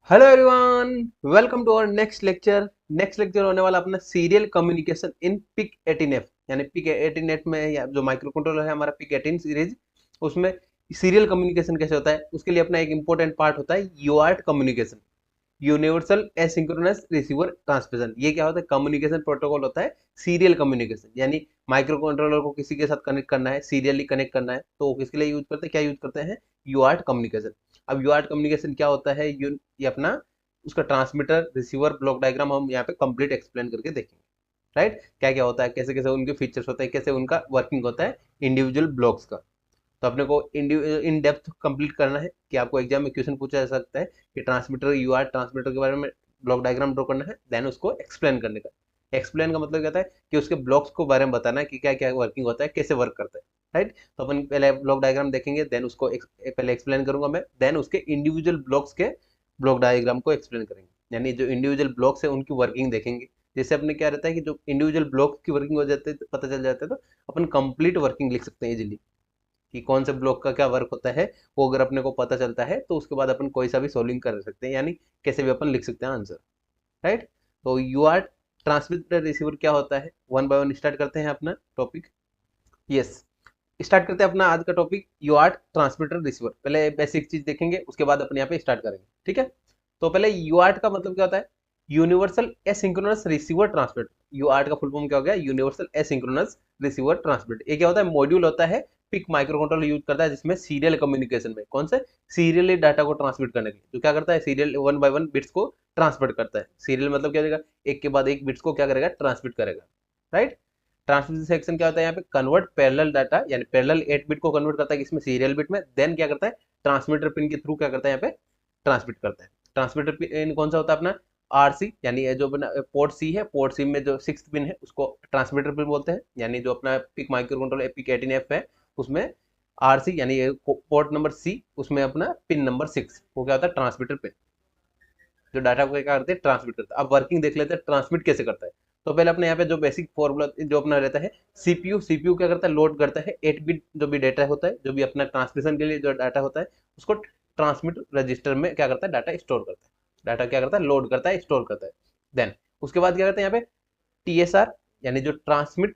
Hello everyone, welcome to our next lecture होने वाला अपना serial communication in pick 18F यानी पिक 18F में या जो माइक्रो कंट्रोलर है हमारा पिक 18 सीरीज, उसमें सीरियल कम्युनिकेशन कैसे होता है उसके लिए अपना एक इंपॉर्टेंट पार्ट होता है UART communication, universal asynchronous receiver transmission. ये क्या होता है? कम्युनिकेशन प्रोटोकॉल होता है सीरियल कम्युनिकेशन, यानी माइक्रो कंट्रोलर को किसी के साथ कनेक्ट करना है, सीरियली कनेक्ट करना है, तो किसके लिए यूज करते हैं? क्या यूज करते हैं? यूआर्ट कम्युनिकेशन। अब यूआर्ट कम्युनिकेशन क्या होता है? ये अपना उसका ट्रांसमीटर रिसीवर ब्लॉक डायग्राम हम यहाँ पे कंप्लीट एक्सप्लेन करके देखेंगे। राइट, क्या क्या होता है, कैसे कैसे उनके फीचर्स होते हैं, कैसे उनका वर्किंग होता है इंडिविजुअल ब्लॉक्स का। तो अपने को इन डेप्थ कंप्लीट करना है कि आपको एग्जाम में क्वेश्चन पूछा जा सकता है कि ट्रांसमीटर यूआर ट्रांसमीटर के बारे में ब्लॉक डायग्राम ड्रॉ करना है, देन उसको एक्सप्लेन करने का। एक्सप्लेन का मतलब क्या होता है कि उसके ब्लॉक्स को बारे में बताना है कि क्या क्या वर्किंग होता है, कैसे वर्क करता है। राइट, तो अपन पहले ब्लॉक डायग्राम देखेंगे, देन उसको पहले एक्सप्लेन करूंगा मैं, देन उसके इंडिविजुअल ब्लॉक्स के ब्लॉक डायग्राम को एक्सप्लेन करेंगे, यानी जो इंडिविजुअल ब्लॉक्स है उनकी वर्किंग देखेंगे। जैसे अपने क्या रहता है कि जो इंडिविजुअल ब्लॉक की वर्किंग हो जाती है, पता चल जाता है, तो अपन कंप्लीट वर्किंग लिख सकते हैं इजीली कि कौन से ब्लॉक का क्या वर्क होता है। वो अगर अपने को पता चलता है तो उसके बाद अपन कोई सा भी सोल्विंग कर सकते हैं, यानी कैसे भी अपन लिख सकते हैं आंसर। राइट, तो यू आर ट्रांसमीटर रिसीवर क्या होता है, वन बाय वन स्टार्ट करते हैं अपना टॉपिक। यस, स्टार्ट करते हैं अपना आज का topic U R transmitter receiver. पहले बेसिक चीज देखेंगे, उसके बाद अपने यहाँ पे स्टार्ट करेंगे, ठीक है। तो पहले यू आर का मतलब क्या होता है? Universal asynchronous receiver transmit. U R का फुल फॉर्म क्या हो गया? Universal asynchronous receiver transmit. ये क्या होता है? मॉड्यूल होता है पिक माइक्रो कंट्रोलर यूज करता है, जिसमें सीरियल कम्युनिकेशन में कौन से सीरियली डाटा को ट्रांसमिट करने के लिए जो क्या करता है, serial one by one bits को ट्रांसमिट करता है। सीरियल मतलब क्या होगा? एक के बाद एक बिट्स को क्या करेगा? ट्रांसमिट करेगा। राइट, ट्रांसमिशन सेक्शन क्या होता है? यहाँ पे कन्वर्ट पैरेलल डाटा, यानी पैरेलल 8 बिट को कन्वर्ट करता है इसमें सीरियल बिट में, देन क्या करता है? ट्रांसमीटर पिन के थ्रू क्या करता है? यहाँ पे ट्रांसमिट करता है। ट्रांसमीटर पिन कौन सा होता है? अपना आरसी, यानी ये जो अपना पोर्ट सी है, पोर्ट सी में जो 6th पिन है उसको ट्रांसमीटर पिन बोलते हैं, यानी जो अपना pick micro controller pick 18F है उसमें आरसी यानी पोर्ट नंबर सी, उसमें अपना पिन नंबर 6 वो क्या होता है? ट्रांसमीटर पिन, जो डाटा को क्या करते हैं? ट्रांसमिट करते हैं। अब वर्किंग देख लेते हैं ट्रांसमिट कैसे करता है। तो पहले अपने यहाँ पे जो बेसिक फॉर्मूला जो अपना रहता है, सीपीयू क्या करता है? लोड करता है 8 बिट जो भी डेटा होता है, जो भी अपना ट्रांसमिशन के लिए जो डाटा होता है, उसको ट्रांसमिट रजिस्टर में क्या करता है? डाटा स्टोर करता है। डाटा क्या करता है? लोड करता है, स्टोर करता है। देन उसके बाद क्या करते हैं यहाँ पे? टीएसआर, यानी जो ट्रांसमिट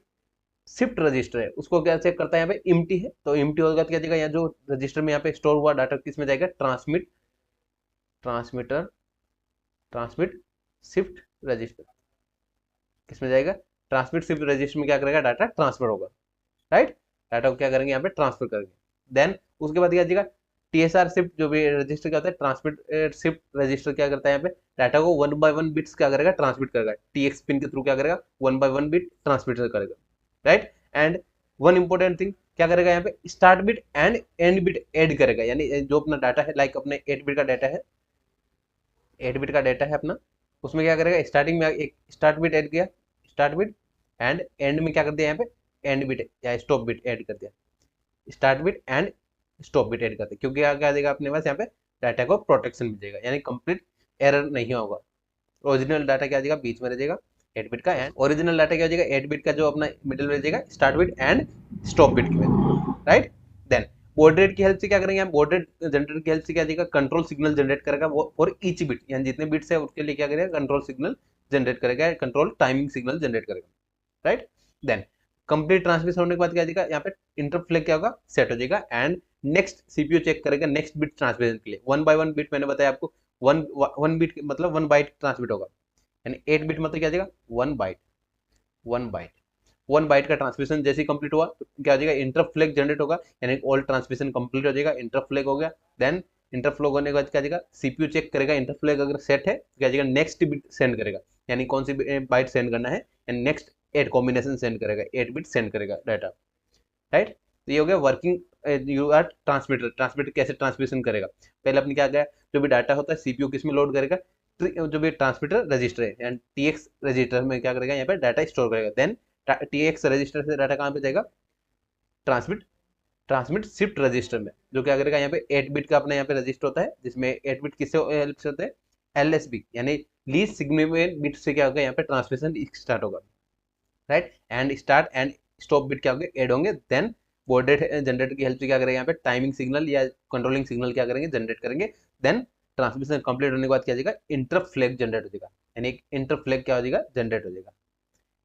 शिफ्ट रजिस्टर है उसको क्या चेक करता है? यहाँ पे इम्प्टी है, तो इम्प्टी होगा तो क्या जाएगा? यहाँ जो रजिस्टर में यहाँ पे स्टोर हुआ डाटा किस में जाएगा? ट्रांसमिटर ट्रांसमिट शिफ्ट रजिस्टर किसमें जाएगा? ट्रांसमिट शिफ्ट रजिस्टर में क्या करेगा? डाटा ट्रांसफर होगा। राइट, डाटा को क्या करेंगे? यहाँ पे ट्रांसफर करेंगे। देन उसके बाद क्या जाएगा? टीएसआर शिफ्ट जो भी रजिस्टर क्या होता है, ट्रांसमिट शिफ्ट रजिस्टर क्या करता है? यहाँ पे डाटा को वन बाय वन बिट्स क्या करेगा? ट्रांसमिट करेगा। टीएक्स पिन के थ्रू क्या करेगा? One by one bit transmit करेगा। Right, and one important thing क्या करेगा? यहाँ पे start bit and end bit add करेगा, यानी जो अपना डाटा है, लाइक अपने 8 बिट का डाटा है, 8 बिट का डाटा है अपना, उसमें क्या करेगा? स्टार्टिंग में एक स्टार्ट बिट ऐड किया, स्टार्ट बिट, एंड एंड में क्या कर दिया? यहाँ पे एंड बिट या स्टॉप बिट ऐड कर दिया। Start bit and stop bit add करते, क्योंकि क्या देगा अपने पास? यहाँ पे डाटा को प्रोटेक्शन मिल जाएगा, यानी कंप्लीट एरर नहीं होगा। ओरिजिनल डाटा क्या जाएगा? बीच में रह जाएगा 8 बिट का, एंड ओरिजिनल डाटा क्या हो जाएगा? 8 बिट का जो अपना मिडिल में रह जाएगा start bit and stop bit की वजह। राइट, देन बॉड रेट की हेल्प से क्या करेंगे हम? बॉड रेट जनरेटर की हेल्प से क्या देगा? कंट्रोल सिग्नल जनरेट करेगा वो फॉर ईच बिट, यानी जितने बिट्स है उसके लिए क्या करेगा? कंट्रोल सिग्नल जनरेट करेगा, कंट्रोल टाइमिंग सिग्नल जनरेट करेगा। राइट, देन कंप्लीट ट्रांसमिशन होने के बाद क्या देगा? यहाँ पे इंटरप्ट फ्लैग क्या होगा? सेट हो जाएगा, एंड नेक्स्ट सीपीयू चेक करेगा नेक्स्ट बिट ट्रांसमिशन के लिए। वन बाय वन बिट मैंने बताया आपको, वन वन बिट मतलब 1 बाइट ट्रांसमिट होगा, यानी 8 बिट मतलब क्या देगा? 1 बाइट। 1 बाइट 1 बाइट का ट्रांसमिशन जैसे ही कंप्लीट हुआ तो क्या हो जाएगा? इंटरप्ट फ्लैग जनरेट होगा, यानी ऑल ट्रांसमिशन कंप्लीट हो जाएगा, इंटरप्ट फ्लैग हो गया। देन इंटरप्ट फ्लैग होने के बाद क्या जाएगा? सीपीयू चेक करेगा, इंटरप्ट फ्लैग अगर सेट है तो क्या जाएगा? नेक्स्ट बिट सेंड करेगा, यानी कौन सी बाइट सेंड करना है, एंड नेक्स्ट 8 कॉम्बिनेशन सेंड करेगा, 8 बिट सेंड करेगा डाटा। राइट, तो ये हो गया working U R transmitter. Transmitter कैसे ट्रांसमिशन करेगा? पहले अपने क्या गया? जो भी डाटा होता है सीपीयू किस में लोड करेगा? जो भी ट्रांसमीटर रजिस्टर है, एंड टीएक्स रजिस्टर में क्या करेगा? यहाँ पे डाटा स्टोर करेगा। देन टीएक्स रजिस्टर से डाटा कहाँ पे जाएगा? ट्रांसमिट ट्रांसमिट शिफ्ट रजिस्टर में, जो क्या करेगा? यहाँ पे 8 बिट का अपना यहाँ पे रजिस्टर होता है, जिसमें 8 बिट किससे हेल्प से होते हैं? एलएसबी, यानी लीस्ट सिग्निफिकेंट बिट से क्या होगा? यहाँ पे ट्रांसमिशन स्टार्ट होगा। Right, and start and stop bit क्या होंगे? ऐड होंगे। देन बॉड रेट जनरेटर की हेल्प से क्या करेंगे? यहाँ पे टाइमिंग सिग्नल या कंट्रोलिंग सिग्नल क्या करेंगे? जनरेट करेंगे। देन ट्रांसमिशन कंप्लीट होने के बाद क्या हो जाएगा, इंटरप्ट फ्लैग जनरेट हो जाएगा, यानी एक इंटरप्ट फ्लैग क्या हो जाएगा, जनरेट हो जाएगा।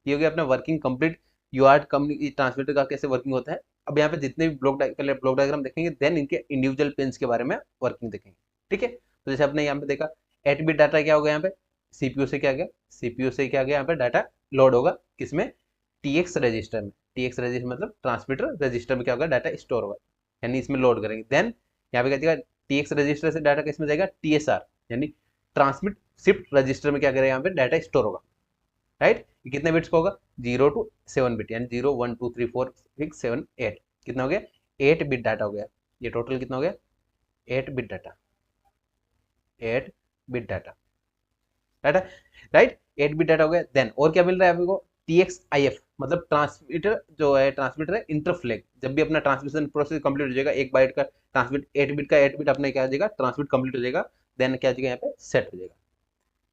ये हो गया अपना वर्किंग कंप्लीट। यूआरट ट्रांसमीटर का कैसे वर्किंग होता है। अब यहाँ पे जितने भी पहले ब्लॉक डायग्राम देखेंगे, देन इनके इंडिविजुअल पिन्स के बारे में वर्किंग देखेंगे। ठीक है, तो जैसे आपने यहाँ पे देखा 8 बिट डाटा क्या होगा, यहाँ पे सीपीयू से क्या गया, सीपीयू से क्या गया, यहाँ पे डाटा लोड होगा किसमें, टीएक्स रजिस्टर में। टीएक्स रजिस्टर मतलब ट्रांसमीटर रजिस्टर में क्या होगा, डाटा स्टोर होगा, यानी इसमें लोड करेंगे। देन यहाँ पे क्या जाएगा, टीएक्स रजिस्टर से डाटा किसमें जाएगा, टीएसआर यानी ट्रांसमिट शिफ्ट रजिस्टर में क्या करेगा, यहाँ पे डाटा स्टोर होगा। राइट, ये कितने बिट्स का होगा, 0 to 7 बिट, यानी 0 1 2 3 4 6 7 8, कितना हो गया, 8 बिट डाटा हो गया। ये टोटल कितना हो गया, 8 bit data, 8 bit data, data, right, 8 bit data हो गया। देन और क्या मिल रहा है आपको, TXIF मतलब ट्रांसमीटर जो है, ट्रांसमीटर है इंटरफ्लैग। जब भी अपना ट्रांसमिशन प्रोसेस कंप्लीट हो जाएगा, 1 बाइट का ट्रांसमिट, 8 बिट का 8 बिट अपने क्या हो जाएगा, ट्रांसमिट कंप्लीट हो जाएगा। देन क्या हो जाएगा, यहाँ पे सेट हो जाएगा।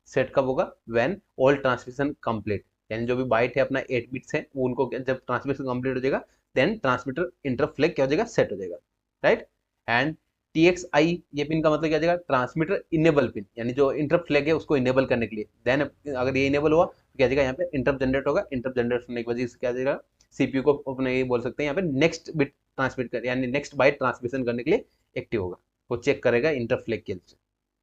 सेट कब होगा, व्हेन ऑल ट्रांसमिशन कंप्लीट, यानी जो भी बाइट है अपना 8 बिट्स है वो उनको जब ट्रांसमिशन कंप्लीट हो जाएगा, देन ट्रांसमीटर इंटरफ्लैग क्या हो जाएगा, सेट हो जाएगा। राइट, एंड TXI ये पिन का मतलब क्या हो जाएगा, ट्रांसमीटर इनेबल पिन, यानी जो इंटरप्ट फ्लैग है उसको इनेबल करने के लिए। देन अगर ये इनेबल हुआ तो क्या हो जाएगा, यहाँ पे इंटरप्ट जनरेट होगा। इंटरप्ट जनरेट होने की वजह से क्या हो जाएगा, सीपीयू को अपने ये बोल सकते हैं यहाँ पे नेक्स्ट बिट ट्रांसमिट कर, यानी नेक्स्ट बाइट ट्रांसमिशन करने के लिए एक्टिव होगा, वो चेक करेगा इंटरप्ट फ्लैग के लिए।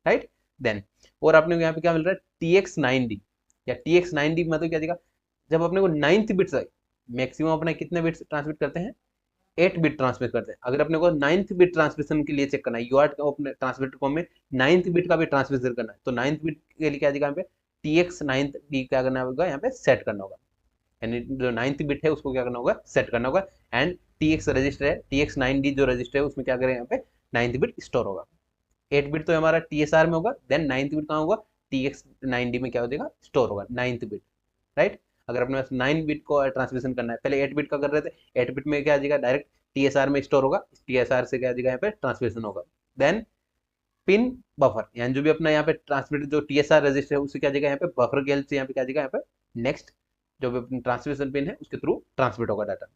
राइट, देन और आपने यहाँ पे क्या मिल रहा है, TX9D या TX9D मतलब क्या देगा, जब अपने को 9th बिट्स आए, मैक्सिमम अपने कितने बिट्स ट्रांसमिट करते हैं, 8 बिट ट्रांसमिट करते हैं। अगर अपने को 9th बिट ट्रांसमिशन के लिए चेक करना है, यूआरट का अपने ट्रांसमिटर को हमें 9th बिट का भी ट्रांसमिशन करना है, तो 9th बिट के लिए क्या देगा, यहाँ पे TX9D क्या करना होगा, यहाँ पे सेट करना होगा, यानी जो 9th बिट है उसको क्या करना होगा, सेट करना होगा। एंड TX रजिस्टर है, TX9D जो रजिस्टर है उसमें क्या करें, यहाँ पे 9th बिट स्टोर होगा। 8 बिट तो हमारा TSR में होगा, देन 9th बिट कहाँ होगा, TX9D में क्या हो जाएगा, स्टोर होगा 9th बिट। राइट, अगर अपने पास 9 बिट को ट्रांसमिशन करना है, पहले 8 बिट का कर रहे थे, 8 बिट में क्या आ जाएगा, डायरेक्ट TSR में स्टोर होगा, TSR से क्या आ जाएगा, यहाँ पे ट्रांसमिशन होगा। देन पिन बफर, यानी जो भी अपना यहाँ पे ट्रांसमिट जो TSR रजिस्टर है उससे क्या आ जाएगा, यहाँ पे बफर के हेल्प से यहाँ पे क्या आ जाएगा, यहाँ पे नेक्स्ट जो भी ट्रांसमिशन पिन है उसके थ्रू ट्रांसमिट होगा डाटा।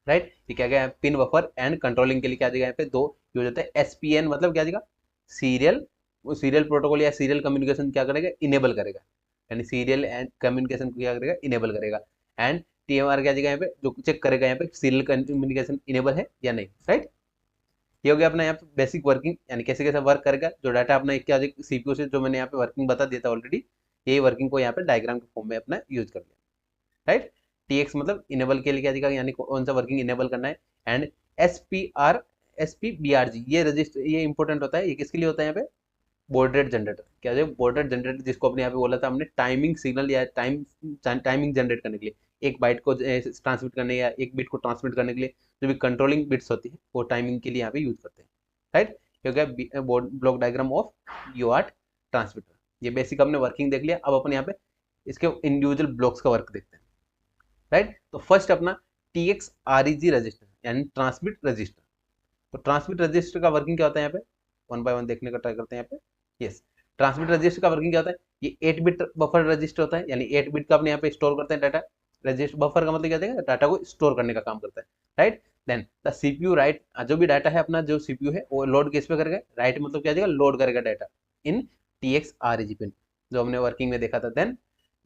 राइट, ये क्या गया, पिन बफर एंड कंट्रोलिंग के लिए क्या आ जाएगा, यहाँ पे दो यूज होता है। SPN मतलब क्या आ जाएगा, सीरियल, वो सीरियल प्रोटोकॉल या सीरियल कम्युनिकेशन क्या करेगा, इनेबल करेगा, यानी सीरियल एंड कम्युनिकेशन को क्या करेगा, इनेबल करेगा। एंड TMR क्या जगह यहाँ पे जो चेक करेगा, यहाँ पे सीरियल कम्युनिकेशन इनेबल है या नहीं। राइट, ये हो गया अपना यहाँ पे बेसिक वर्किंग, यानी कैसे कैसे वर्क करेगा जो डाटा अपना क्या सीपीयू से, जो मैंने यहाँ पे वर्किंग बता दिया था ऑलरेडी, यही वर्किंग को यहाँ पे डायग्राम के फॉर्म में अपना यूज कर लिया। राइट, TX मतलब इनेबल के लिए क्या दिखा, यानी कौन सा वर्किंग इनेबल करना है। एंड SPBRG ये रजिस्टर, ये इंपॉर्टेंट होता है, ये किसके लिए होता है, यहाँ पे बोर्ड रेट जनरेटर, क्या है बोर्ड रेट जनरेटर, जिसको अपने यहाँ पे बोला था हमने टाइमिंग सिग्नल या टाइमिंग जनरेट करने के लिए, एक बाइट को ट्रांसमिट करने या एक बिट को ट्रांसमिट करने के लिए जो भी कंट्रोलिंग बिट्स होती है वो टाइमिंग के लिए यहाँ पे यूज करते हैं। राइट, ये हो गया board block diagram of UART transmitter. ये बेसिक हमने वर्किंग देख लिया, अब अपन यहाँ पे इसके इंडिविजुअल ब्लॉक्स का वर्क देखते हैं। राइट, तो फर्स्ट अपना TXREG रजिस्टर यानी ट्रांसमिट रजिस्टर। तो ट्रांसमिट रजिस्टर का वर्किंग क्या होता है, यहाँ पे वन बाय वन देखने का ट्राई करते हैं। यहाँ पे यस, ट्रांसमिट रजिस्टर का वर्किंग क्या होता है, ये 8 बिट बफर रजिस्टर होता है, यानी 8 बिट का अपने यहाँ पे स्टोर करते हैं डाटा। रजिस्टर बफर का मतलब क्या है, डाटा को स्टोर करने का काम करता है। Right, then the CPU right, जो भी डाटा है अपना जो CPU है वो लोड किस पे करेगा, राइट मतलब क्या जाएगा, लोड करेगा डाटा इन TXREG पिन जो हमने वर्किंग में देखा था। Then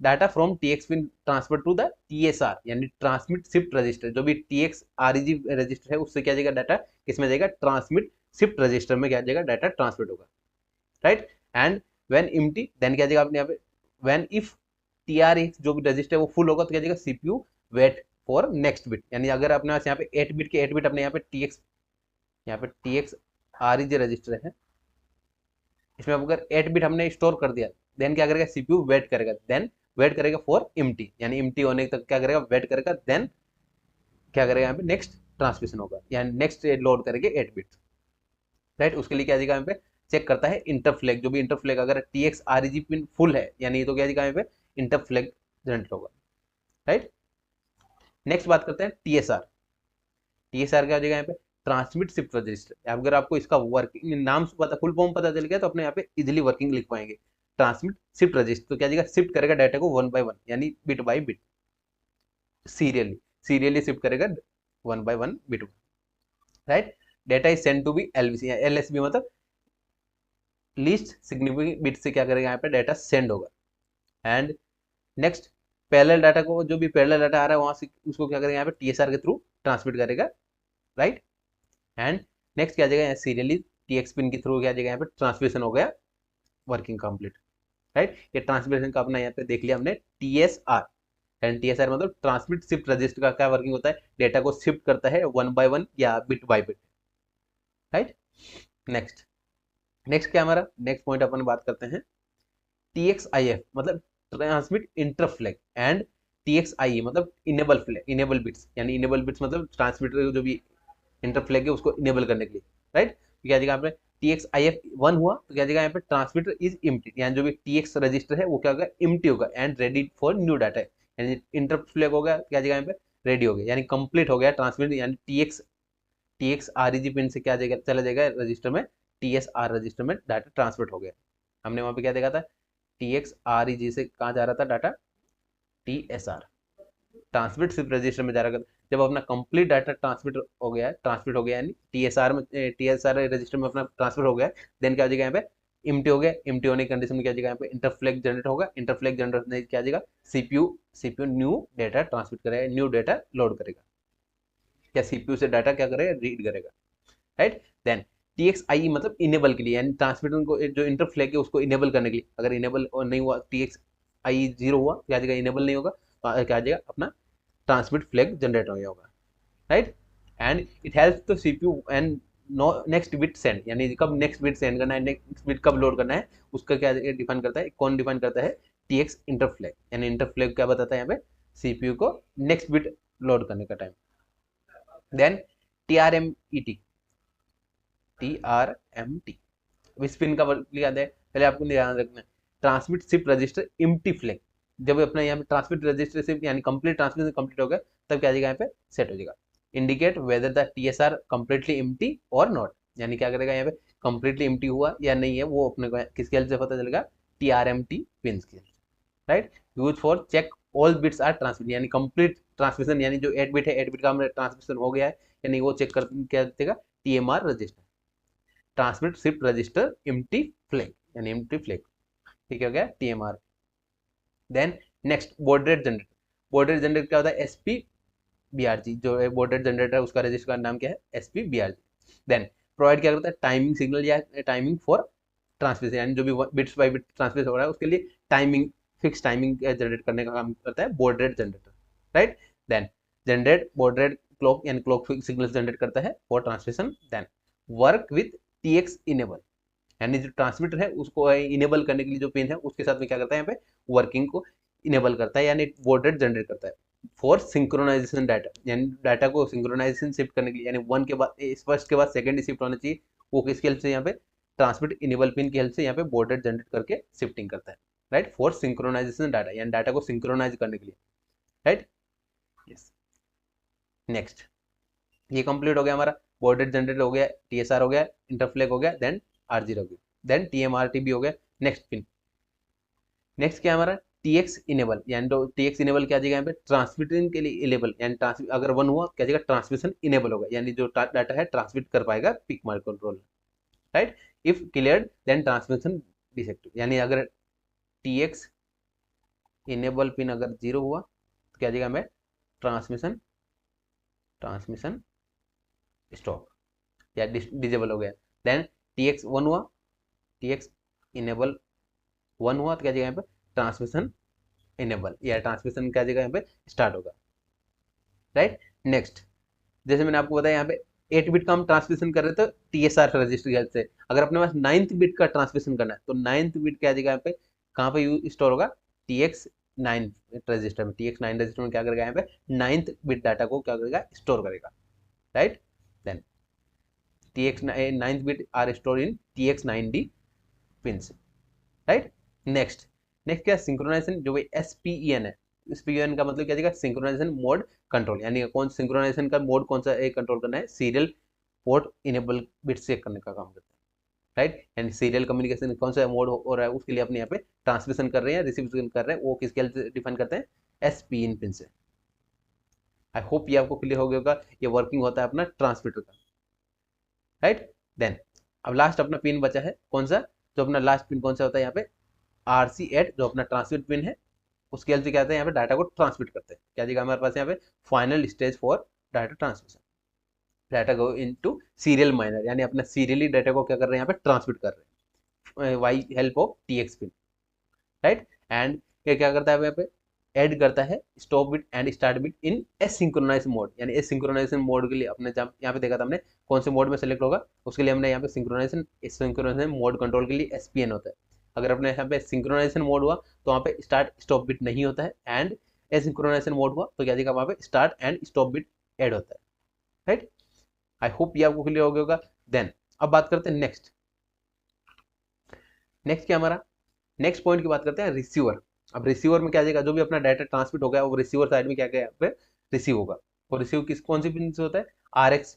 data from TX pin transfer to the TSR यानी ट्रांसमिट शिफ्ट रजिस्टर, जो भी TXREG रजिस्टर है उससे क्या जाएगा, डाटा किसमें जाएगा, ट्रांसमिट शिफ्ट रजिस्टर में क्या जाएगा, डाटा ट्रांसमिट होगा। Right, and when empty then क्या जाएगा अपने यहाँ पे, व्हेन इफ TRX जो भी रजिस्टर है वो फुल होगा तो क्या जाएगा, CPU wait for next bit, यानी अगर अपने पास यहाँ पे 8 बिट के 8 बिट अपने यहाँ पे TXREG रजिस्टर है, इसमें अगर 8 बिट हमने स्टोर कर दिया, देन क्या करेगा, CPU वेट करेगा, देन वेट करेगा फॉर एम्प्टी, यानी एम्प्टी होने तक क्या करेगा, वेट करेगा, देन क्या करेगा, यहाँ पे नेक्स्ट ट्रांसमिशन होगा, यानी नेक्स्ट लोड करेंगे 8 बिट। राइट, उसके लिए क्या जाएगा, यहाँ पे चेक करता है इंटरफ्लैग, जो भी इंटरफ्लैग अगर TXREG पिन फुल है यानी तो क्या जाएगा, यहाँ पे इंटरफ्लैग जनरेट होगा। राइट, नेक्स्ट बात करते हैं TSR। TSR क्या हो जाएगा, यहाँ पे ट्रांसमिट शिफ्ट रजिस्टर। अगर आपको इसका वर्किंग नाम से पता, फुल फॉर्म पता चल गया तो अपने यहाँ पे इजिली वर्किंग लिख पाएंगे। ट्रांसमिट शिफ्ट रजिस्टर तो क्या जाएगा, शिफ्ट करेगा डाटा को 1 बाय 1 यानी bit by bit, serially shift करेगा 1 by 1 bit. Right, data is send to be LVC, LSB मतलब लीस्ट सिग्निफिकेंट बिट से क्या करेगा, यहाँ पे डाटा सेंड होगा। एंड नेक्स्ट पैरेलल डाटा को, जो भी पैरेलल डाटा आ रहा है वहां से उसको क्या करेगा, यहाँ पे टीएसआर के थ्रू ट्रांसमिट करेगा, राइट। एंड नेक्स्ट क्या आ जाएगा, सीरियली टीएक्स पिन के थ्रू क्या आ जाएगा, यहाँ पे ट्रांसमिशन हो गया, वर्किंग कंप्लीट, राइट। ये ट्रांसमिशन का अपना यहाँ पे देख लिया हमने टीएसआर। एंड टीएसआर मतलब ट्रांसमिट शिफ्ट रजिस्टर का क्या वर्किंग होता है, डेटा को शिफ्ट करता है 1 by 1 या bit by bit, right. Next next क्या हमारा नेक्स्ट पॉइंट अपन बात करते हैं, TXIF मतलब ट्रांसमिट इंटरफ्लैग, एंड TXIE मतलब इनेबल फ्लैग, इनेबल बिट्स, यानी इनेबल बिट्स मतलब ट्रांसमिटर जो भी इंटरफ्लैग है उसको इनेबल करने के लिए, राइट। क्या जाएगा यहाँ पे TXIF 1 हुआ तो क्या जाएगा यहाँ पे ट्रांसमिटर इज इम्प्टी, यानी जो भी TX रजिस्टर है वो क्या होगा, इम्प्टी होगा, and ready for new data, यानी इंटरफ्लैग होगा, क्या जाएगा यहाँ पे रेडी हो गया, यानी कंप्लीट हो गया ट्रांसमिट, यानी TX REG पिन से क्या जाएगा, चला जाएगा रजिस्टर में, TSR रजिस्टर में डाटा ट्रांसमिट हो गया। हमने वहां पे क्या देखा था, TX REG से कहाँ जा रहा था डाटा, TSR ट्रांसमिट सिर्फ रजिस्टर में जा रहा था। जब अपना कंप्लीट डाटा ट्रांसमिट हो गया यानी TSR रजिस्टर में अपना ट्रांसफर हो गया, देन क्या हो जाएगा यहाँ पे इम्प्टी हो गया, इम्प्टी होने की कंडीशन में क्या हो जाएगा, यहाँ पे इंटरफ्लैग जनरेट होगा, इंटरफ्लैग जनरेट होने क्या हो जाएगा, सीपीयू न्यू डाटा ट्रांसमिट करेगा, न्यू डाटा लोड करेगा, या सीपीयू से डाटा क्या करेगा, रीड करेगा, राइट। देन TXIE मतलब इनेबल के लिए, यानी ट्रांसमिटर को जो इंटरफ्लैग है उसको इनेबल करने के लिए, अगर इनेबल नहीं हुआ, TXIE 0 हुआ क्या आ जाएगा, इनेबल नहीं होगा तो क्या आ जाएगा, अपना ट्रांसमिट फ्लैग जनरेट हो गया होगा, right. And it helps the CPU and next bit send, यानी कब नेक्स्ट बिट सेंड करना है, नेक्स्ट बिट कब लोड करना है, उसका क्या डिफाइन करता है, कौन डिफाइन करता है, TX इंटरफ्लैग, यानी इंटरफ्लैग क्या बताता है यहाँ पे, सीपीयू को नेक्स्ट बिट लोड करने का टाइम। देन TRMT इस पिन का वर्क याद है, पहले आपको ध्यान रखना है, transmit shift register empty flag, जब अपना यहाँ पे ट्रांसमिट रजिस्टर शिफ्ट यानी कंप्लीट ट्रांसमिशन कंप्लीट हो गया, तब क्या आ जाएगा, यहाँ पे सेट हो जाएगा, indicate whether the TSR completely empty और नॉट, यानी क्या करेगा, यहाँ पे कंप्लीटली एम्प्टी हुआ या नहीं है, वो अपने को किसके हेल्प से पता चलेगा, TRMT पिन की, right. Use for check all bits are transmit, यानी कंप्लीट ट्रांसमिशन, यानी जो 8 बिट है 8 बिट का ट्रांसमिशन हो गया है, यानी वो चेक कर क्या देगा, TMR register, transmit shift register empty flag, यानी एम्प्टी फ्लैग, ठीक हो गया TMR। Then next baud rate generator, baud rate generator क्या होता है, SPBRG, जो है बोर्ड रेट जनरेटर है उसका रजिस्टर का नाम क्या है, SPBRG। देन प्रोवाइड क्या करता है, टाइमिंग सिग्नल या टाइमिंग फॉर ट्रांसमिशन, यानी जो भी बिट्स बाय बिट ट्रांसमिट हो रहा है उसके लिए टाइमिंग, फिक्स टाइमिंग जनरेट करने का काम करता है baud rate generator, right. Then generate baud rate clock, यानी क्लॉक सिग्नल जनरेट करता है for transmission. Then work with TX enable, यानी जो ट्रांसमीटर है उसको इनेबल करने के लिए जो पिन है उसके साथ में क्या करता है, यहाँ पे वर्किंग को इनेबल करता है, यानी बोर्ड रेट जनरेट करता है फॉर सिंक्रोनाइजेशन डाटा, यानी डाटा को सिंक्रोनाइजेशन शिफ्ट करने के लिए, यानी वन के बाद फर्स्ट के बाद सेकंड शिफ्ट होना चाहिए, वो किसकी हेल्प से, यहाँ पे ट्रांसमिट इनेबल पिन की हेल्प से यहाँ पे बोर्ड रेट जनरेट करके शिफ्टिंग करता है, राइट, फॉर सिंक्रोनाइजेशन डाटा, यानी डाटा को सिंक्रोनाइज करने के लिए, राइट। यस नेक्स्ट ये कंप्लीट हो गया हमारा, बोर्ड रेट जनरेट हो गया, TSR हो गया, इंटरफ्लैग हो गया, देन R0 हो गया, देन TMRT भी हो गया। नेक्स्ट पिन, नेक्स्ट क्या हमारा TX इनेबल, यानी तो TX इनेबल क्या जाएगा, यहाँ पे ट्रांसमिशन के लिए इनेबल, यानी अगर 1 हुआ क्या जाएगा, ट्रांसमिशन इनेबल होगा, यानी जो डाटा है ट्रांसमिट कर पाएगा pick microcontroller, right. If cleared then transmission deactive, यानी अगर TX इनेबल पिन अगर 0 हुआ तो क्या जाएगा, हमें ट्रांसमिशन स्टॉप या डिजेबल हो गया। देन TX 1 हुआ, TX इनेबल 1 हुआ तो क्या जगह यहाँ पे ट्रांसमिशन इनेबल या ट्रांसमिशन क्या जगह यहाँ पे स्टार्ट होगा, राइट। नेक्स्ट जैसे मैंने आपको बताया यहाँ पे 8 बिट का हम ट्रांसमिशन कर रहे थे TSR रजिस्टर की हेल्प से, अगर अपने पास 9th बिट का ट्रांसमिशन करना है तो 9th बिट क्या जगह यहाँ पे कहाँ पे स्टोर होगा, TX9 रजिस्टर में, TX9 रजिस्टर में क्या करेगा, यहाँ पे 9th बिट डाटा को क्या करेगा, स्टोर करेगा, right. Then TX9 bit are stored in TX9D pins, right. Next क्या सिंक्रोनाइजेशन, जो SPEN है, SPEN का मतलब क्या जाएगा, सिंक्रोनाइजेशन मोड कंट्रोल, यानी कौन सिंक्रोनाइजेशन का मोड कौन सा कंट्रोल करना है, serial port enable bit check करने का काम करता है, राइट। यानी सीरियल कम्युनिकेशन कौन सा मोड हो रहा है उसके लिए अपने यहाँ पे ट्रांसमिशन कर रहे हैं, रिसीव कर रहे हैं, वो किसके डिफाइन करते हैं, SPEN पिन से। आई होप ये आपको क्लियर हो गया होगा, ये वर्किंग होता है अपना ट्रांसमीटर का, राइट। देन अब लास्ट अपना पिन बचा है कौन सा, जो अपना लास्ट पिन कौन सा होता है यहाँ पे RC8 जो अपना ट्रांसमिट पिन है, उसके हेल्प से क्या होता है यहाँ पे डाटा को ट्रांसमिट करते हैं। क्या देगा हमारे पास यहाँ पे final stage for data transmission, data go into serial minor, यानी अपना सीरियली डाटा को क्या कर रहे हैं यहाँ पे ट्रांसमिट कर रहे हैं by help of TX pin, right. And ये क्या करता है यहाँ पे ऐड करता है stop bit and start bit in asynchronize mode, यानी एसिंक्रोनाइजेशन मोड के लिए अपने जब यहाँ पे देखा था हमने कौन से मोड में सेलेक्ट होगा, उसके लिए हमने यहाँ पे सिंक्रोनाइजेशन मोड कंट्रोल के लिए SPN होता है। अगर अपने यहाँ पे सिंक्रोनाइजेशन मोड हुआ तो वहाँ पे स्टार्ट स्टॉप बिट नहीं होता है, एंड एसिंक्रोनाइजेशन मोड हुआ तो क्या देगा वहाँ पे start and stop bit add होता है, राइट। आई होप ये आपको क्लियर हो गया होगा। देन अब बात करते हैं नेक्स्ट क्या हमारा नेक्स्ट पॉइंट की बात करते हैं रिसीवर। अब रिसीवर में क्या जाएगा, जो भी अपना डाटा ट्रांसमिट हो गया वो रिसीवर साइड में क्या क्या यहाँ पे रिसीव होगा। वो रिसीव कौन सी पिन से होता है, RX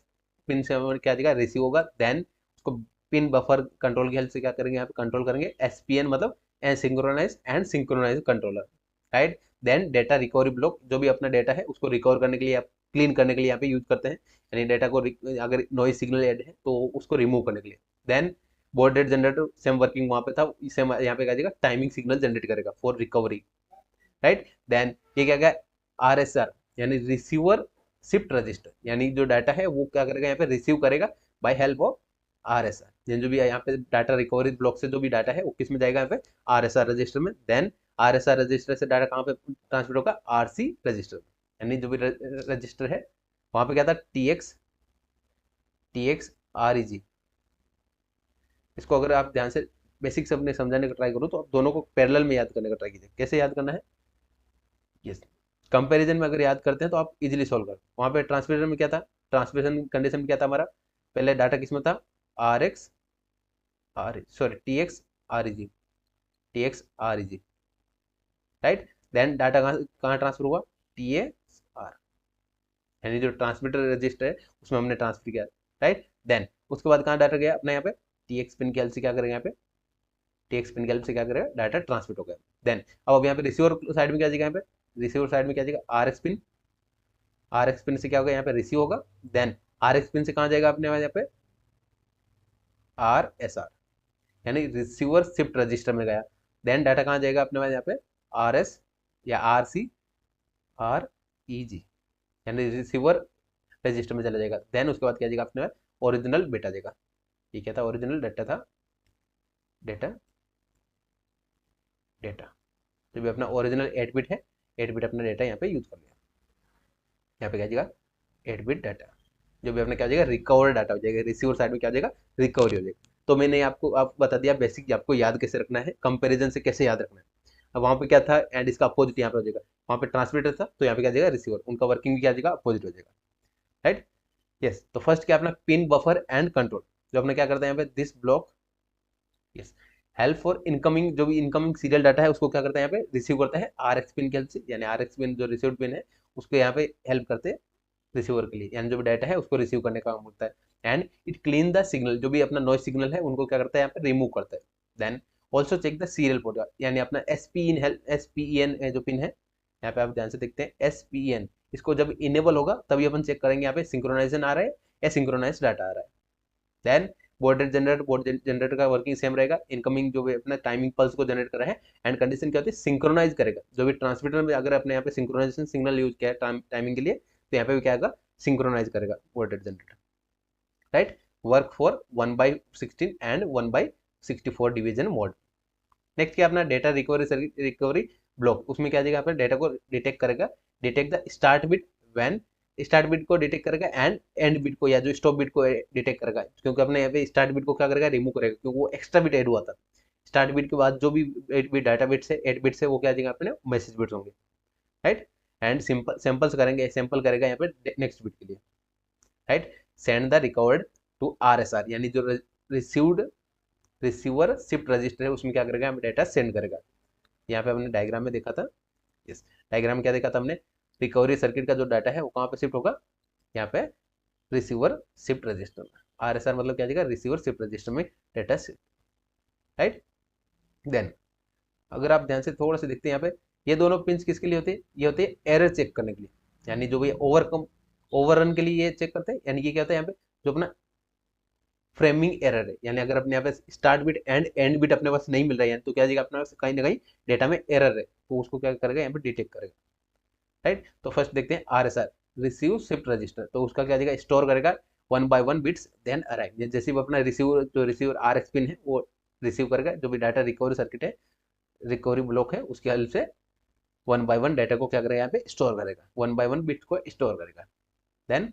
पिन से क्या जाएगा रिसीव होगा। देन उसको पिन बफर कंट्रोल की हेल्प से क्या करेंगे यहाँ पे कंट्रोल करेंगे, SPN मतलब asynchronize and synchronize controller, right. Then data recovery block, जो भी अपना डेटा है उसको रिकवर करने के लिए क्लीन करने के लिए यहाँ पे यूज करते हैं, यानी डेटा को अगर नॉइज सिग्नल ऐड है तो उसको रिमूव करने के लिए। Then baud rate generator same working वहां पे था, इसे यहाँ पे क्या जाएगा टाइमिंग सिग्नल जनरेट करेगा फॉर रिकवरी, राइट। देन ये क्या गया RSR यानी रिसीवर शिफ्ट रजिस्टर, यानी जो डाटा है वो क्या करेगा यहाँ पे रिसीव करेगा बाय हेल्प ऑफ RSR, यानी जो भी यहाँ पे डाटा रिकवरी ब्लॉक से जो भी डाटा है वो किस में जाएगा यहाँ पे RSR रजिस्टर में। देन RSR रजिस्टर से डाटा कहाँ पे ट्रांसफर होगा, RC रजिस्टर में, यानी जो भी रजिस्टर है वहां पे क्या था TX REG। इसको अगर आप ध्यान से बेसिक से अपने समझाने का ट्राई करो तो आप दोनों को पैरेलल में याद करने का ट्राई कीजिए। कैसे याद करना है, यस कंपैरिजन में अगर याद करते हैं तो आप इजीली सॉल्व कर। वहां पे ट्रांसमिशन में क्या था, ट्रांसमिशन कंडीशन में क्या था हमारा, पहले डाटा किस में था TX REG, right. Then data कहाँ ट्रांसफर हुआ, TAR, यानी जो ट्रांसमीटर रजिस्टर है उसमें हमने ट्रांसफर किया, राइट। देन उसके बाद कहाँ डाटा गया अपना यहाँ पे TX पिन की हेल्प से क्या करेंगे यहाँ पे TX पिन की हेल्प से क्या करेगा डाटा ट्रांसमिट हो गया। देन अब यहाँ पे रिसीवर साइड में क्या जाएगा, यहाँ पे रिसीवर साइड में क्या जाएगा RX पिन से क्या होगा यहाँ पे रिसीव होगा। देन RX पिन से कहाँ जाएगा अपने यहाँ पे RSR, यानी रिसीवर शिफ्ट रजिस्टर में गया। देन डाटा कहाँ जाएगा अपने यहाँ पे RS या RC REG, यानी रिसीवर रजिस्टर में चला जाएगा। देन उसके बाद क्या जाएगा अपने ओरिजिनल बेटा जाएगा, ये क्या था ओरिजिनल डाटा था, डेटा जो भी अपना ओरिजिनल 8 बिट है 8 बिट अपना डेटा यहाँ पे यूज कर लिया। यहाँ पे क्या जाएगा 8 बिट डाटा, जो भी अपना क्या हो जाएगा रिकवर्ड डाटा हो जाएगा, रिसीवर साइड में क्या हो जाएगा रिकवरी हो जाएगा। तो मैंने आपको बता दिया बेसिक आपको याद कैसे रखना है, कंपेरिजन से कैसे याद रखना है। अब वहाँ पे क्या था एंड इसका अपोजिट यहाँ पे हो जाएगा, वहाँ पे ट्रांसमीटर था तो यहाँ पे क्या जाएगा रिसीवर, उनका वर्किंग भी क्या जाएगा अपोजिट हो जाएगा, राइट। यस तो फर्स्ट क्या अपना पिन बफर एंड कंट्रोल, जो अपने क्या करता है यहाँ पे this block yes help for incoming, जो भी इनकमिंग सीरियल डाटा है उसको क्या करता है यहाँ पे रिसीव करता है RX पिन की हेल्प से, यानी RX पिन जो रिसीव्ड पिन है उसको यहाँ पे हेल्प करते हैं रिसीवर के लिए, यानी जो भी डाटा है उसको रिसीव करने का काम होता है। And it clean the signal, जो भी अपना नॉइज सिग्नल है उनको क्या करता है यहाँ पे रिमूव करता है। Then also check the serial port, यानी अपना SPEN जो पिन है यहाँ पे आप ध्यान से देखते हैं SPEN, इसको जब इनेबल होगा तभी अपन चेक करेंगे यहाँ पे सिंक्रोनाइजेशन आ रहा है या सिंक्रोनाइज डाटा आ रहा है। देन बोर्ड जनरेटर का वर्किंग सेम रहेगा, इनकमिंग जो भी अपना टाइमिंग पल्स को जनरेट कर रहा है। एंड कंडीशन क्या होती है सिंक्रोनाइज करेगा, जो भी ट्रांसमीटर में अगर अपने यहाँ पे सिंक्रोनाइजेशन सिग्नल यूज किया है टाइमिंग के लिए तो यहाँ पे भी क्या होगा सिंक्रोनाइज करेगा board generator, right. Work for 1/16 and 1/64 division mode. Next क्या अपना डेटा रिकवरी ब्लॉक, उसमें क्या जाएगा अपना डेटा को डिटेक्ट करेगा, detect the start bit when start bit को डिटेक्ट करेगा एंड एंड बिट को या जो स्टॉप बिट को डिटेक्ट करेगा, क्योंकि अपने यहाँ पे स्टार्ट बिट को क्या करेगा रिमूव करेगा क्योंकि वो एक्स्ट्रा बिट ऐड हुआ था। स्टार्ट बिट के बाद जो भी 8 बिट डाटा बिट से 8 बिट से वो क्या जाएगा अपने मैसेज बिट्स होंगे, राइट। एंड सैंपल्स करेंगे, सैंपल करेगा यहाँ पे नेक्स्ट बिट के लिए, right. Send the recovered to RSR, यानी जो रिसीव्ड रिसीवर शिफ्ट रजिस्टर है उसमें क्या करेगा डेटा सेंड करेगा। यहाँ पे हमने डायग्राम में देखा था, यस डायग्राम में क्या देखा था हमने, रिकवरी सर्किट का जो डाटा है वो कहाँ पे शिफ्ट होगा, यहाँ पे रिसीवर शिफ्ट रजिस्टर में। RSR मतलब क्या जाएगा रिसीवर शिफ्ट रजिस्टर में डेटा शिफ्ट, राइट। देन अगर आप ध्यान से थोड़ा सा देखते हैं यहाँ पे ये दोनों पिंस किसके लिए होते हैं, ये होते हैं एरर चेक करने के लिए, यानी जो भी ओवररन के लिए ये चेक करते हैं, यानी ये क्या होता है यहाँ पे जो अपना फ्रेमिंग एरर है, यानी अगर अपने यहाँ पे start bit and end bit अपने पास नहीं मिल रहा है तो क्या आ जाएगा अपने पास कहीं ना कहीं डेटा में एरर है, तो उसको क्या करेगा यहाँ पे डिटेक्ट करेगा। राइट, तो फर्स्ट देखते हैं RSR, रिसीव शिफ्ट रजिस्टर, तो उसका क्या जाएगा स्टोर करेगा 1 by 1 बिट्स देन अराइव, जैसे भी अपना रिसीवर जो रिसीवर RX पिन है वो रिसीव करेगा जो भी डाटा रिकवरी सर्किट है, रिकवरी ब्लॉक है उसकी हेल्प से 1 by 1 डाटा को क्या करेगा यहाँ पे स्टोर करेगा, 1 by 1 बिट को स्टोर करेगा। Then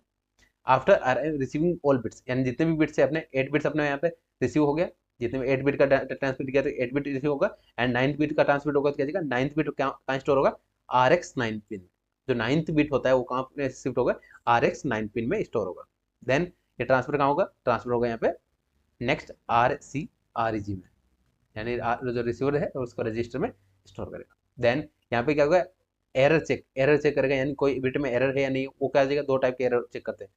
after receiving all bits, यानी जितने भी बिट्स है अपने 8 बिट्स अपने यहाँ पे रिसीव हो गया, जितने भी 8 बिट का ट्रांसमिट किया तो 8 बिट रिसीव होगा, एंड 9th बिट का ट्रांसमिट होगा तो क्या जाएगा 9th बिट कहाँ स्टोर होगा, RX9 पिन, जो 9th बिट होता है वो कहाँ पे शिफ्ट होगा, RX9 पिन में स्टोर होगा। देन ये ट्रांसफर कहाँ होगा, ट्रांसफर होगा यहाँ पे नेक्स्ट RCREG में, यानी जो रिसीवर है उसको रजिस्टर में स्टोर करेगा। देन यहाँ पे क्या होगा, एरर चेक करेगा, यानी कोई बिट में एरर है या नहीं, वो क्या जाएगा, दो टाइप के एरर चेक करते हैं।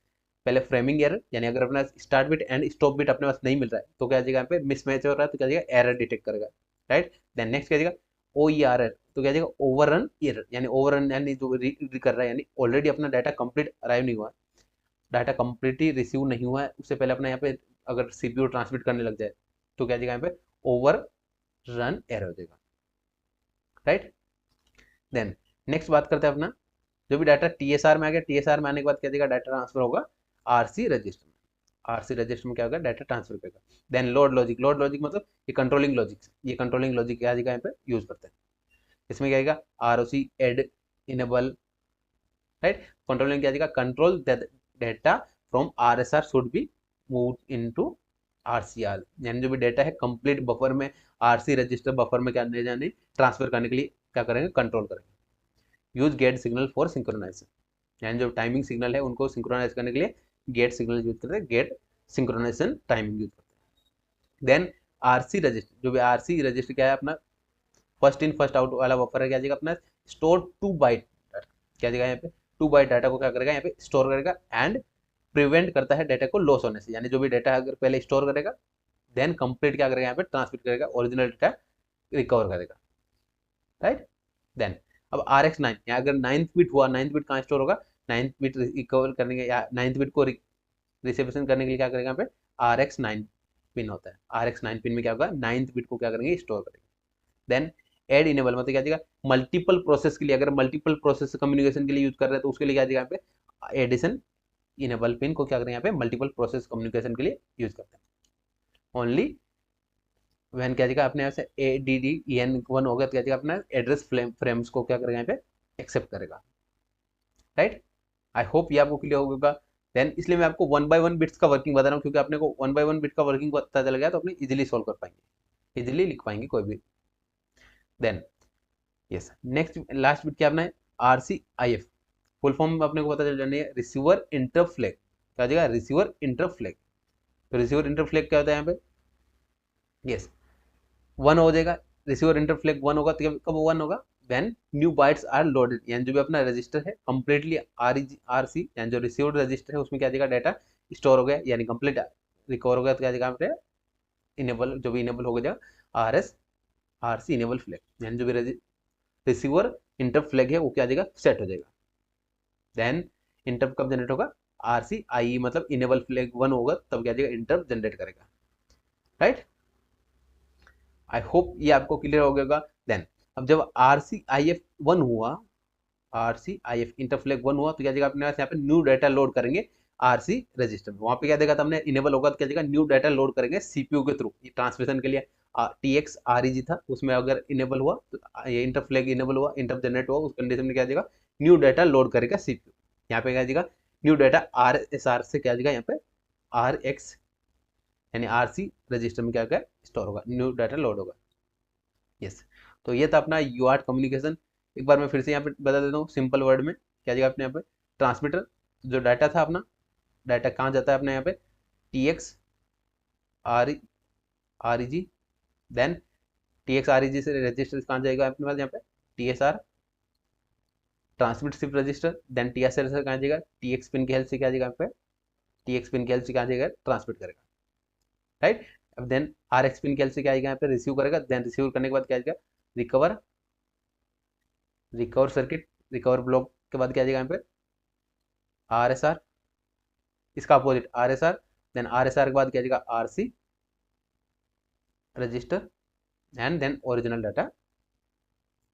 पहले फ्रेमिंग एरर, यानी अगर अपना start bit and stop bit अपने पास नहीं मिल रहा है तो क्या जाएगा यहाँ पे मिसमैच हो रहा है तो क्या जाएगा एरर डिटेक्ट करेगा। राइट, देन नेक्स्ट क्या जाएगा OERR, तो क्या जाएगा ओवररन एरर, यानी ओवररन यानी जो कर रहा है, यानी ऑलरेडी अपना डाटा कंप्लीट अराइव नहीं हुआ, डाटा कंप्लीटली रिसीव नहीं हुआ है, उससे पहले अपना यहाँ पे अगर CPU ट्रांसमिट करने लग जाए तो क्या जाएगा यहाँ पे ओवर रन एरर हो जाएगा। राइट, देन नेक्स्ट बात करते हैं अपना जो भी डाटा TSR में आ गया, TSR में आने के बाद क्या देगा डाटा ट्रांसफर होगा RC रजिस्टर में, RC रजिस्टर में क्या होगा डाटा ट्रांसफर करेगा। देन लोड लॉजिक मतलब ये कंट्रोलिंग लॉजिक, ये कंट्रोलिंग लॉजिक क्या जगह यहाँ पे यूज करते हैं, इसमें क्या आएगा ROC add enable. Right, controlling क्या जाएगा control data from RSR should be move into RCR, यानी जो भी डेटा है कंप्लीट बफर में RC रजिस्टर बफर में क्या ले जाने ट्रांसफर करने के लिए क्या करेंगे कंट्रोल करेंगे। Use gate signal for synchronization, यानी जो टाइमिंग सिग्नल है उनको सिंक्रोनाइज करने के लिए गेट सिग्नल यूज करते हैं, गेट सिंक्रोनाइजेशन टाइमिंग यूज करते हैं। देन RC रजिस्टर, जो भी RC रजिस्टर क्या है अपना फर्स्ट इन फर्स्ट आउट वाला बफर है, क्या जाएगा अपना स्टोर 2 बाइट, क्या जाएगा यहाँ पे 2 बाइट डाटा को क्या करेगा यहाँ पे स्टोर करेगा एंड प्रिवेंट करता है डाटा को लॉस होने से, यानी जो भी डाटा अगर पहले स्टोर करेगा देन कंप्लीट क्या करेगा यहाँ पे ट्रांसमिट करेगा, ओरिजिनल डाटा रिकवर करेगा। राइट, देन अब RX9 यहाँ अगर 9th बिट हुआ, 9th बिट कहाँ स्टोर होगा, 9th बिट रिकवर करने के या 9th बिट को रिसेप्शन करने के लिए क्या करेगा यहाँ पे RX9 पिन होता है, RX9 पिन में क्या होगा 9th बिट को क्या करेंगे स्टोर करेंगे। देन एड इनेबल मतलब क्या जाएगा मल्टीपल प्रोसेस के लिए, अगर मल्टीपल प्रोसेस कम्युनिकेशन के लिए यूज कर रहे हैं तो उसके लिए क्या जाएगा यहाँ पे एडिशन इनेबल पिन को क्या करें यहाँ पे मल्टीपल प्रोसेस कम्युनिकेशन के लिए यूज करते हैं। ओनली वैन क्या जाएगा अपने यहाँ से ADDEN1 होगा तो क्या जाएगा अपना एड्रेस फ्रेम्स को क्या करेगा यहाँ पे एक्सेप्ट करेगा। राइट, आई होप ये आपको क्लियर होगा। देन इसलिए मैं आपको 1 by 1 बिट्स का वर्किंग बता रहा हूँ, क्योंकि अपने को 1 by 1 बिट का वर्किंग पता चल गया तो अपने इजिली सॉल्व कर पाएंगे, इजिली लिख पाएंगे कोई भी। Then yes next last bit क्या अपना है RCIF, फुल फॉर्म में अपने को पता चल जानी है रिसीवर इंटरफ्लेग, क्या जाएगा रिसीवर इंटरफ्लेग, तो रिसीवर इंटरफ्लेग क्या होता है यहाँ पे यस 1 हो जाएगा, रिसीवर इंटरफ्लेग 1 होगा तो कब 1 होगा when new bytes are loaded, यानी जो भी अपना रजिस्टर है कंप्लीटली RC यानी जो रिसीव्ड रजिस्टर है उसमें क्या जाएगा डाटा स्टोर हो गया यानी कंप्लीट रिकवर हो गया तो क्या जाएगा यहाँ पे इनेबल, जो भी इनेबल हो गया RC इनेबल फ्लैग, यानी जो भी रिसीवर इंटरफ्लैग है वो क्या जाएगा सेट हो जाएगा। देन इंटर कब जनरेट होगा RCIE मतलब इनेबल फ्लैग 1 होगा तब क्या जाएगा इंटर जनरेट करेगा। राइट, आई होप ये आपको क्लियर हो गया। देन अब जब RCIF 1 हुआ, RCIF इंटरफ्लैग 1 हुआ तो क्या जाएगा अपने पास यहाँ पे न्यू डाटा लोड करेंगे RC रजिस्टर में, वहां पे क्या देगा हमने इनेबल होगा तो क्या जाएगा न्यू डाटा लोड करेंगे CPU के थ्रू ट्रांसमिशन के लिए। TX REG था उसमें अगर इनेबल हुआ तो ये इंटरफ्लैग इनेबल हुआ, इंटर जनरेट हुआ, उस कंडीशन में क्या जाएगा न्यू डाटा लोड करेगा CPU, यहाँ पे क्या जाएगा न्यू डाटा RSR से क्या जाएगा यहाँ पे RX यानी RC रजिस्टर में क्या होगा स्टोर होगा, न्यू डाटा लोड होगा। यस, तो ये था अपना UART कम्युनिकेशन। एक बार मैं फिर से यहाँ पे बता देता हूँ सिंपल वर्ड में क्या जाएगा अपने यहाँ पे ट्रांसमीटर जो डाटा था अपना, डाटा कहाँ जाता है अपने यहाँ पे TX REG, then TX REG से रजिस्टर कहाँ जाएगा अपने पास यहाँ पे TSR transmit shift register, then TSR से कहाँ जाएगा TX पिन की हेल्प से क्या जाएगा यहाँ पे TX पिन की हेल्प से कहाँ जाएगा ट्रांसमिट करेगा। राइट, अब देन RX पिन की हेल्प से क्या आएगा यहाँ पे रिसीव करेगा, देन रिसीव करने के बाद क्या आएगा रिकवर सर्किट, रिकवर ब्लॉक के बाद क्या आ जाएगा यहाँ पे RSR, इसका अपोजिट RSR देन RSR के बाद क्या जाएगा RC register and then original data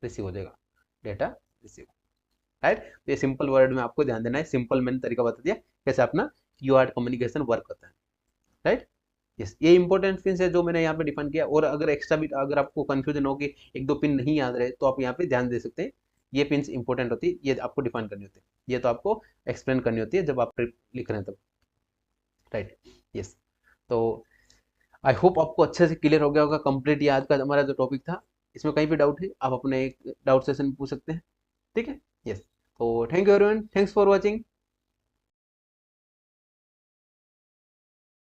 receive हो जाएगा, डेटा रिसीव, राइट। तो ये सिंपल वर्ड में आपको ध्यान देना है, सिंपल मैंने तरीका बता दिया कैसे अपना यूआरट कम्युनिकेशन वर्क करता है, राइट। यस, ये इंपॉर्टेंट पिन है जो मैंने यहाँ पे डिफाइन किया। और अगर एक्स्ट्रा भी अगर आपको कंफ्यूजन हो कि एक दो पिन नहीं याद रहे तो आप यहाँ पे ध्यान दे सकते हैं, ये पिन इंपॉर्टेंट होती है, ये आपको डिफाइन करनी होती है, ये तो आपको एक्सप्लेन करनी होती है जब आप लिख रहे हैं तब, राइट। यस, तो आई होप आपको अच्छे से क्लियर हो गया होगा कंप्लीट ये आज का हमारा जो टॉपिक था। इसमें कहीं भी डाउट है आप अपने एक डाउट सेशन में पूछ सकते हैं, ठीक है। यस, तो thank you everyone, thanks for watching.